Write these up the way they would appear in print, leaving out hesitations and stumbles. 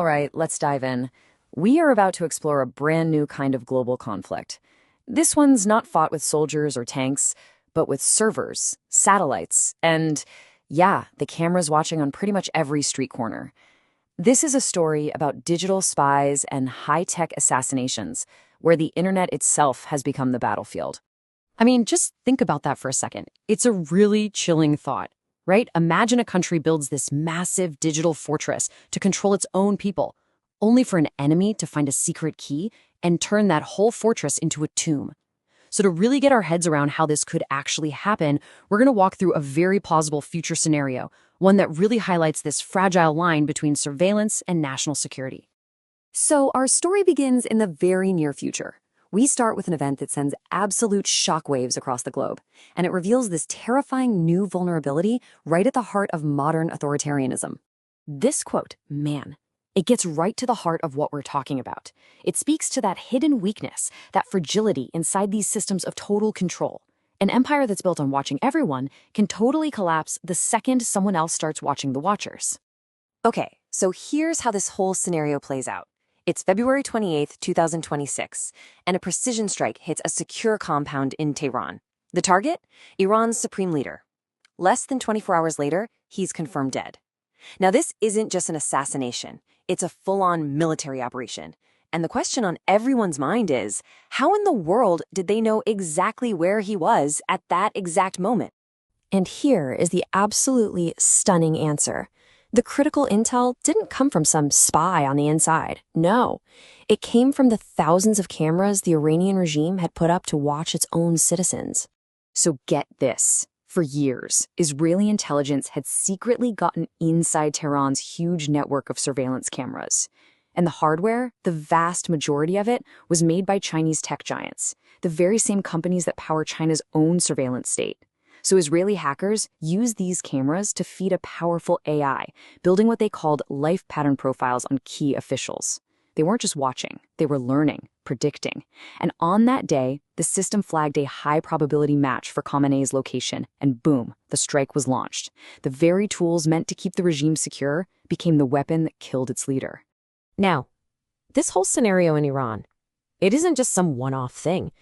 All right, let's dive in. We are about to explore a brand new kind of global conflict. This one's not fought with soldiers or tanks, but with servers, satellites, and, yeah, the cameras watching on pretty much every street corner. This is a story about digital spies and high-tech assassinations, where the internet itself has become the battlefield. I mean, just think about that for a second. It's a really chilling thought, right? Imagine a country builds this massive digital fortress to control its own people, only for an enemy to find a secret key and turn that whole fortress into a tomb. So to really get our heads around how this could actually happen, we're going to walk through a very plausible future scenario, one that really highlights this fragile line between surveillance and national security. So our story begins in the very near future. We start with an event that sends absolute shockwaves across the globe, and it reveals this terrifying new vulnerability right at the heart of modern authoritarianism. This quote, man, it gets right to the heart of what we're talking about. It speaks to that hidden weakness, that fragility inside these systems of total control. An empire that's built on watching everyone can totally collapse the second someone else starts watching the watchers. Okay, so here's how this whole scenario plays out. It's February 28th, 2026, and a precision strike hits a secure compound in Tehran. The target? Iran's supreme leader. Less than 24 hours later, he's confirmed dead. Now, this isn't just an assassination. It's a full-on military operation. And the question on everyone's mind is, how in the world did they know exactly where he was at that exact moment? And here is the absolutely stunning answer. The critical intel didn't come from some spy on the inside. No, it came from the thousands of cameras the Iranian regime had put up to watch its own citizens. So get this. For years, Israeli intelligence had secretly gotten inside Tehran's huge network of surveillance cameras. And the hardware, the vast majority of it, was made by Chinese tech giants, the very same companies that power China's own surveillance state. So Israeli hackers used these cameras to feed a powerful AI, building what they called life pattern profiles on key officials. They weren't just watching, they were learning, predicting. And on that day, the system flagged a high probability match for Khamenei's location, and boom, the strike was launched. The very tools meant to keep the regime secure became the weapon that killed its leader. Now, this whole scenario in Iran, it isn't just some one-off thing.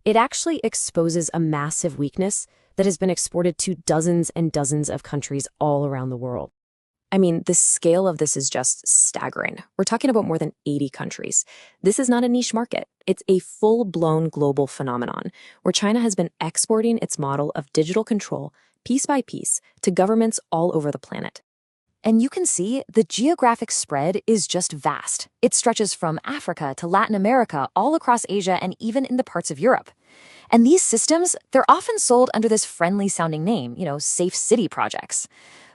It actually exposes a massive weakness that has been exported to dozens and dozens of countries all around the world. I mean, the scale of this is just staggering. We're talking about more than 80 countries. This is not a niche market. It's a full-blown global phenomenon where China has been exporting its model of digital control piece by piece to governments all over the planet. And you can see the geographic spread is just vast. It stretches from Africa to Latin America, all across Asia, and even in the parts of Europe. And these systems, they're often sold under this friendly-sounding name, safe city projects.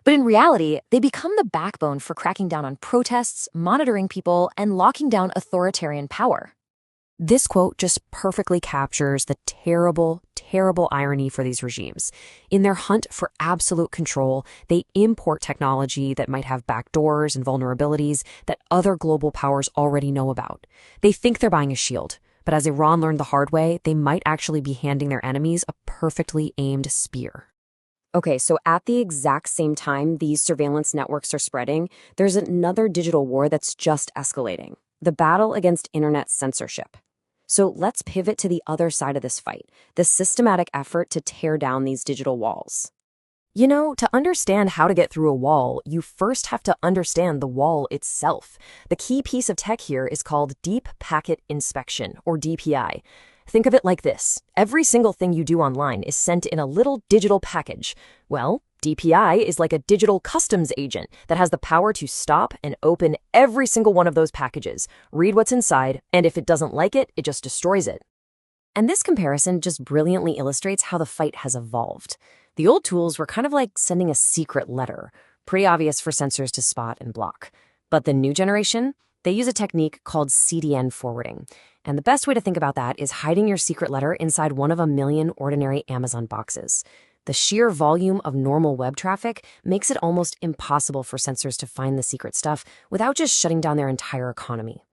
But in reality, they become the backbone for cracking down on protests, monitoring people, and locking down authoritarian power. This quote just perfectly captures the terrible, terrible irony for these regimes. In their hunt for absolute control, they import technology that might have backdoors and vulnerabilities that other global powers already know about. They think they're buying a shield, but as Iran learned the hard way, they might actually be handing their enemies a perfectly aimed spear. Okay, so at the exact same time these surveillance networks are spreading, there's another digital war that's just escalating: the battle against internet censorship. So let's pivot to the other side of this fight, the systematic effort to tear down these digital walls. To understand how to get through a wall, you first have to understand the wall itself. The key piece of tech here is called Deep Packet Inspection, or DPI. Think of it like this. Every single thing you do online is sent in a little digital package. Well, DPI is like a digital customs agent that has the power to stop and open every single one of those packages, read what's inside, and if it doesn't like it, it just destroys it. And this comparison just brilliantly illustrates how the fight has evolved. The old tools were kind of like sending a secret letter, pretty obvious for censors to spot and block. But the new generation, they use a technique called CDN forwarding. And the best way to think about that is hiding your secret letter inside one of a million ordinary Amazon boxes. The sheer volume of normal web traffic makes it almost impossible for censors to find the secret stuff without just shutting down their entire economy.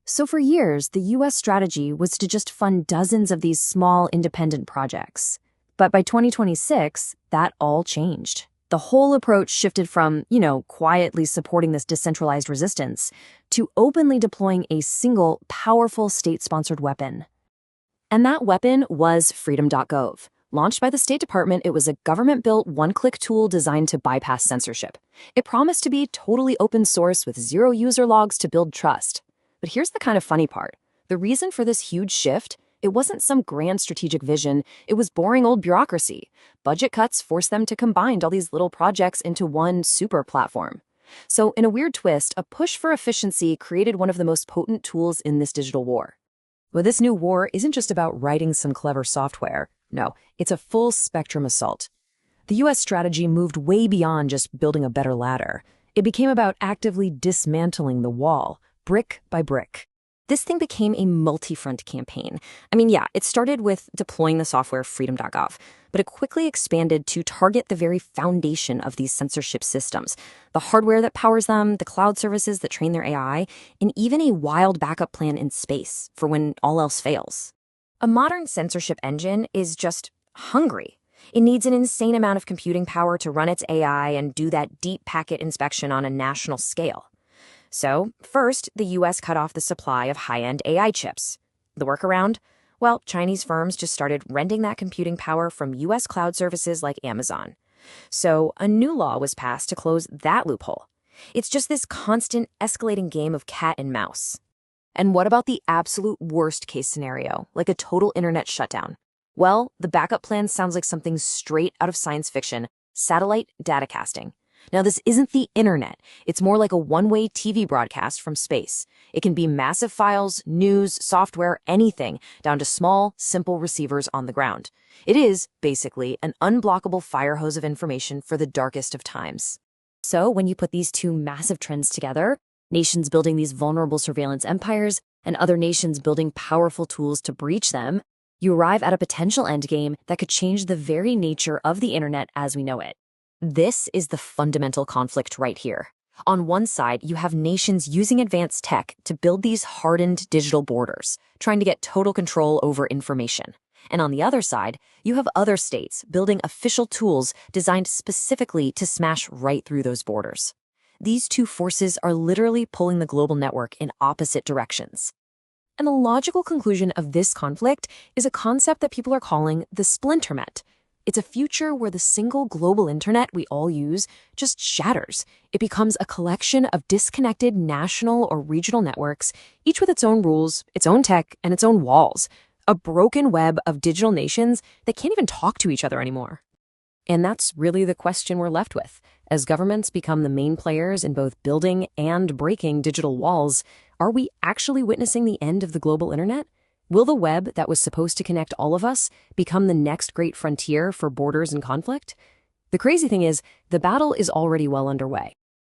So for years, the US strategy was to just fund dozens of these small independent projects. But by 2026, that all changed. The whole approach shifted from, quietly supporting this decentralized resistance to openly deploying a single, powerful state-sponsored weapon. And that weapon was Freedom.gov. Launched by the State Department, it was a government-built one-click tool designed to bypass censorship. It promised to be totally open source with zero user logs to build trust. But here's the kind of funny part. The reason for this huge shift, it wasn't some grand strategic vision, it was boring old bureaucracy. Budget cuts forced them to combine all these little projects into one super platform. So in a weird twist, a push for efficiency created one of the most potent tools in this digital war. Well, this new war isn't just about writing some clever software. No, it's a full spectrum assault. The U.S. strategy moved way beyond just building a better ladder. It became about actively dismantling the wall, brick by brick. This thing became a multi-front campaign. It started with deploying the software Freedom.gov, but it quickly expanded to target the very foundation of these censorship systems, the hardware that powers them, the cloud services that train their AI, and even a wild backup plan in space for when all else fails. A modern censorship engine is just hungry. It needs an insane amount of computing power to run its AI and do that deep packet inspection on a national scale. So, first, the US cut off the supply of high-end AI chips. The workaround? Well, Chinese firms just started renting that computing power from US cloud services like Amazon. So, a new law was passed to close that loophole. It's just this constant escalating game of cat and mouse. And what about the absolute worst case scenario, like a total internet shutdown? Well, the backup plan sounds like something straight out of science fiction: satellite datacasting. Now, this isn't the internet. It's more like a one-way TV broadcast from space. It can be massive files, news, software, anything, down to small, simple receivers on the ground. It is, basically, an unblockable fire hose of information for the darkest of times. So, when you put these two massive trends together, nations building these vulnerable surveillance empires and other nations building powerful tools to breach them, you arrive at a potential endgame that could change the very nature of the internet as we know it. This is the fundamental conflict right here. On one side, you have nations using advanced tech to build these hardened digital borders, trying to get total control over information. And on the other side, you have other states building official tools designed specifically to smash right through those borders. These two forces are literally pulling the global network in opposite directions. And the logical conclusion of this conflict is a concept that people are calling the splinternet. It's a future where the single global internet we all use just shatters. It becomes a collection of disconnected national or regional networks, each with its own rules, its own tech, and its own walls. A broken web of digital nations that can't even talk to each other anymore. And that's really the question we're left with. As governments become the main players in both building and breaking digital walls, are we actually witnessing the end of the global internet? Will the web that was supposed to connect all of us become the next great frontier for borders and conflict? The crazy thing is, the battle is already well underway.